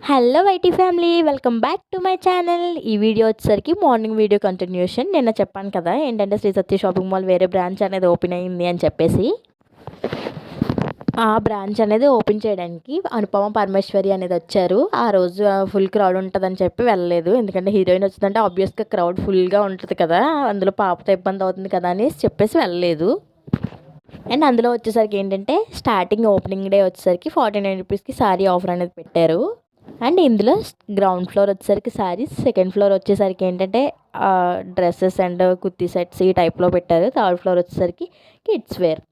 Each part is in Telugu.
Hello YT family, welcome back to my channel. ఈ వీడియో వచ్చేసరికి మార్నింగ్ వీడియో కంటిన్యూషన్. నిన్న చెప్పాను కదా ఏంటంటే శ్రీ సత్య షాపింగ్ మాల్ వేరే బ్రాంచ్ అనేది ఓపెన్ అయింది అని చెప్పేసి. ఆ బ్రాంచ్ అనేది ఓపెన్ చేయడానికి అనుపమ పరమేశ్వరి అనేది వచ్చారు. ఆ రోజు ఫుల్ క్రౌడ్ ఉంటుందని చెప్పి వెళ్ళలేదు. ఎందుకంటే హీరోయిన్ వచ్చిందంటే ఆబ్వియస్గా క్రౌడ్ ఫుల్గా ఉంటుంది కదా, అందులో పాపతో ఇబ్బంది అవుతుంది కదా అని చెప్పేసి వెళ్ళలేదు. అండ్ అందులో వచ్చేసరికి ఏంటంటే స్టార్టింగ్ ఓపెనింగ్ డే వచ్చేసరికి 49 రూపీస్కి శారీ ఆఫర్ అనేది పెట్టారు. అండ్ ఇందులో గ్రౌండ్ ఫ్లోర్ వచ్చేసరికి శారీస్, సెకండ్ ఫ్లోర్ వచ్చేసరికి ఏంటంటే డ్రెస్సెస్ అండ్ కుర్తీ సెట్స్ ఈ టైప్లో పెట్టారు. థర్డ్ ఫ్లోర్ వచ్చేసరికి కిడ్స్ వేర్.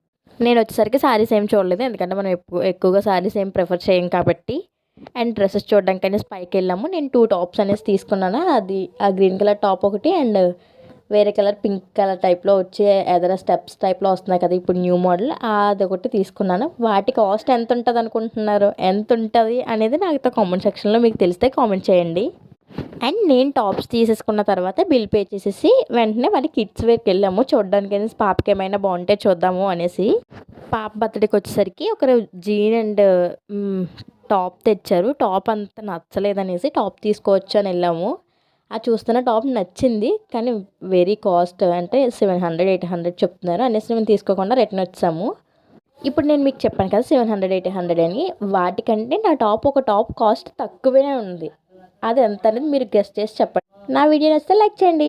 నేను వచ్చేసరికి శారీస్ ఏం చూడలేదు, ఎందుకంటే మనం ఎక్కువగా శారీస్ ఏం ప్రిఫర్ చేయం కాబట్టి. అండ్ డ్రెస్సెస్ చూడడానికి అనేసి పైకి వెళ్ళాము. నేను 2 టాప్స్ అనేసి తీసుకున్నాను. అది ఆ గ్రీన్ కలర్ టాప్ ఒకటి అండ్ వేరే కలర్ పింక్ కలర్ టైప్లో వచ్చే ఏదైనా స్టెప్స్ టైప్లో వస్తున్నాయి కదా ఇప్పుడు న్యూ మోడల్, అది ఒకటి తీసుకున్నాను. వాటి కాస్ట్ ఎంత ఉంటుంది అనుకుంటున్నారు? ఎంత ఉంటుంది అనేది నాకు కామెంట్ సెక్షన్లో మీకు తెలిస్తే కామెంట్ చేయండి. అండ్ నేను టాప్స్ తీసేసుకున్న తర్వాత బిల్ పే చేసేసి వెంటనే మళ్ళీ కిడ్స్ వేర్కి వెళ్ళాము. చూడడానికి అనేసి పాపకి ఏమైనా బాగుంటే చూద్దాము అనేసి. పాప బర్త్డేకి వచ్చేసరికి ఒకరు జీన్ అండ్ టాప్ తెచ్చారు. టాప్ అంత నచ్చలేదనేసి టాప్ తీసుకోవచ్చు అని వెళ్ళాము. ఆ చూస్తున్న టాప్ నచ్చింది, కానీ వెరీ కాస్ట్, అంటే 700-800 చెప్తున్నారు అనేసి మేము తీసుకోకుండా రిటర్న్ వచ్చాము. ఇప్పుడు నేను మీకు చెప్పాను కదా 700-800 అని, వాటికంటే నా ఒక టాప్ కాస్ట్ తక్కువనే ఉంది. అది ఎంత అనేది మీరు గెస్ట్ చేసి చెప్పండి. నా వీడియో నచ్చితే లైక్ చేయండి.